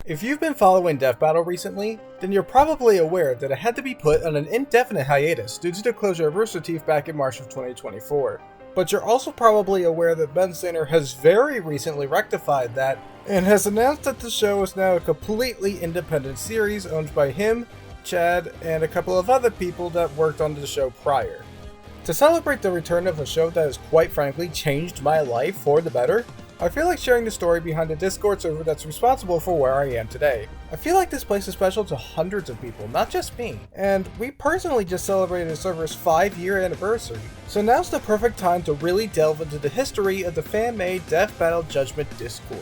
If you've been following Death Battle recently, then you're probably aware that it had to be put on an indefinite hiatus due to the closure of Rooster Teeth back in March of 2024. But you're also probably aware that Ben Sander has very recently rectified that and has announced that the show is now a completely independent series owned by him, Chad, and a couple of other people that worked on the show prior. To celebrate the return of a show that has quite frankly changed my life for the better, I feel like sharing the story behind the Discord server that's responsible for where I am today. I feel like this place is special to hundreds of people, not just me, and we personally just celebrated the server's 5-year anniversary, so now's the perfect time to really delve into the history of the fan-made Death Battle Judgment Discord.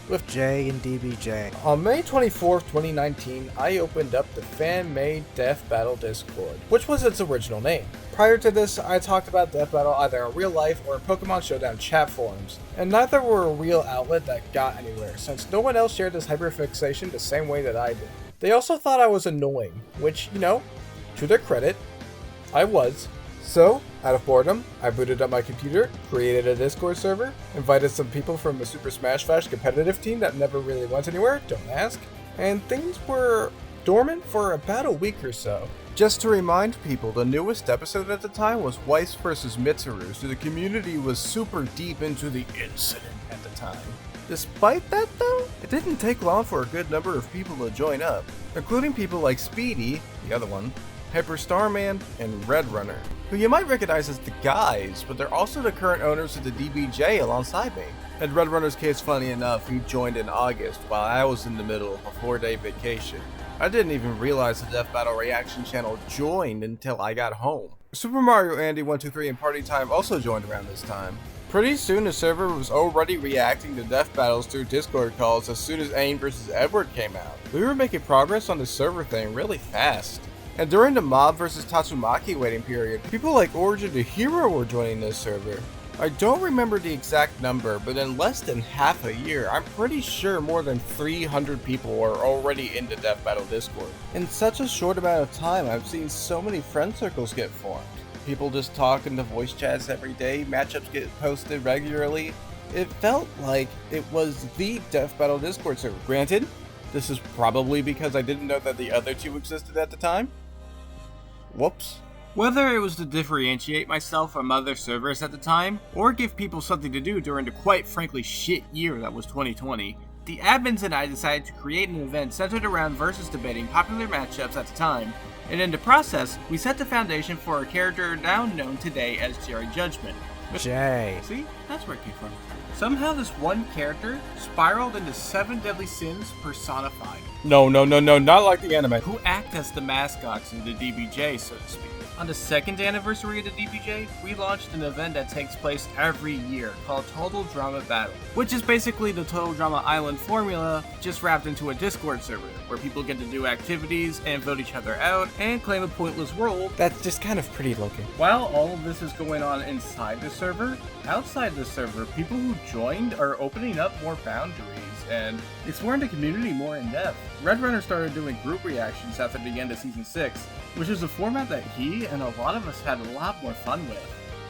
With Jay and DBJ. On May 24th, 2019, I opened up the fan-made Death Battle Discord, which was its original name. Prior to this, I talked about Death Battle either in real life or in Pokemon Showdown chat forums, and neither were a real outlet that got anywhere, since no one else shared this hyperfixation the same way that I did. They also thought I was annoying, which, to their credit, I was. So, out of boredom, I booted up my computer, created a Discord server, invited some people from the Super Smash Bros. Competitive team that never really went anywhere, don't ask, and things were dormant for about a week or so. Just to remind people, the newest episode at the time was Weiss vs. Mitsuru, so the community was super deep into the incident at the time. Despite that though, it didn't take long for a good number of people to join up, including people like Speedy, the other one, Hyper Starman, and Red Runner, who you might recognize as the guys, but they're also the current owners of the DBJ alongside me. In Red Runner's case, funny enough, he joined in August while I was in the middle of a 4-day vacation. I didn't even realize the Death Battle reaction channel joined until I got home. Super Mario Andy 123 and Party Time also joined around this time. Pretty soon the server was already reacting to Death Battles through Discord calls as soon as Aang vs. Edward came out. We were making progress on the server thing really fast. And during the Mob vs. Tatsumaki waiting period, people like Origin the Hero were joining this server. I don't remember the exact number, but in less than half a year, I'm pretty sure more than 300 people are already in the Death Battle Discord. In such a short amount of time, I've seen so many friend circles get formed. People just talk in the voice chats every day, matchups get posted regularly. It felt like it was the Death Battle Discord server. Granted, this is probably because I didn't know that the other two existed at the time. Whoops. Whether it was to differentiate myself from other servers at the time, or give people something to do during the quite frankly shit year that was 2020, the admins and I decided to create an event centered around versus debating popular matchups at the time, and in the process, we set the foundation for a character now known today as Jerry Judgment. Jay. See? That's where it came from. Somehow this one character spiraled into 7 deadly sins personified. No, not like the anime. Who act as the mascots of the DBJ, so to speak. On the 2nd anniversary of the DBJ, we launched an event that takes place every year called Total Drama Battle, which is basically the Total Drama Island formula just wrapped into a Discord server, where people get to do activities and vote each other out and claim a pointless world. That's just kind of pretty looking. While all of this is going on inside the server, outside the server, people who joined are opening up more boundaries and exploring the community more in depth. Red Runner started doing group reactions after the end of Season 6, which is a format that he and a lot of us had a lot more fun with.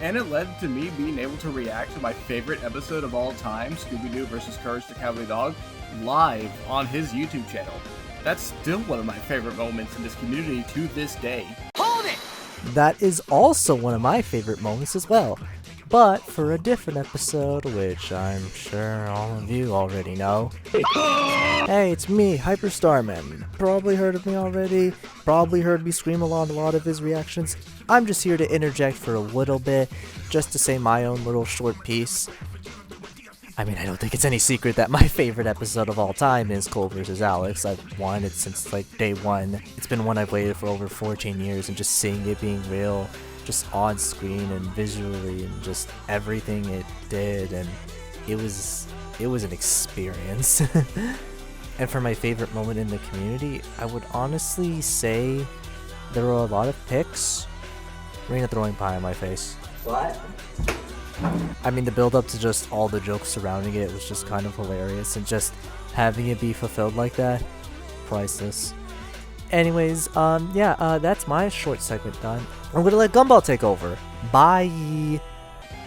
And it led to me being able to react to my favorite episode of all time, Scooby-Doo vs. Courage the Cowardly Dog, live on his YouTube channel. That's still one of my favorite moments in this community to this day. Hold it! That is also one of my favorite moments as well. But for a different episode, which I'm sure all of you already know. Hey, it's me, Hyper Starman. Probably heard of me already, probably heard me scream along a lot of his reactions. I'm just here to interject for a little bit, just to say my own little short piece. I mean, I don't think it's any secret that my favorite episode of all time is Cole vs. Alex. I've wanted it since day one. It's been one I've waited for over 14 years, and just seeing it being real, just on screen and visually and just everything it did, and it was an experience. And for my favorite moment in the community, I would honestly say there were a lot of picks. Rena throwing pie in my face. What? I mean, the build up to just all the jokes surrounding it was just kind of hilarious, and just having it be fulfilled like that, priceless. Anyways, that's my short segment done. I'm gonna let Gumball take over. Bye!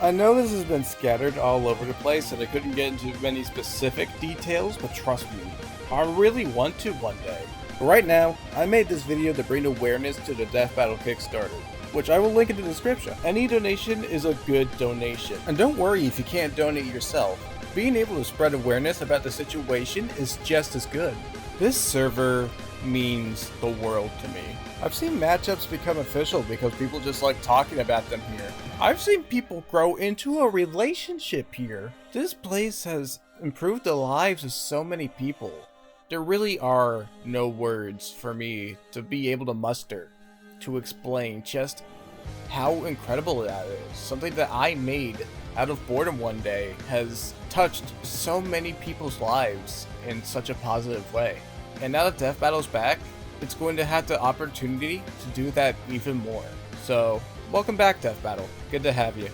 I know this has been scattered all over the place and I couldn't get into many specific details, but trust me, I really want to one day. But right now, I made this video to bring awareness to the Death Battle Kickstarter, which I will link in the description. Any donation is a good donation. And don't worry if you can't donate yourself. Being able to spread awareness about the situation is just as good. This server means the world to me. I've seen matchups become official because people just like talking about them here. I've seen people grow into a relationship here. This place has improved the lives of so many people. There really are no words for me to be able to muster to explain just how incredible that is. Something that I made out of boredom one day has touched so many people's lives in such a positive way. And now that Death Battle's back, it's going to have the opportunity to do that even more. So, welcome back, Death Battle. Good to have you.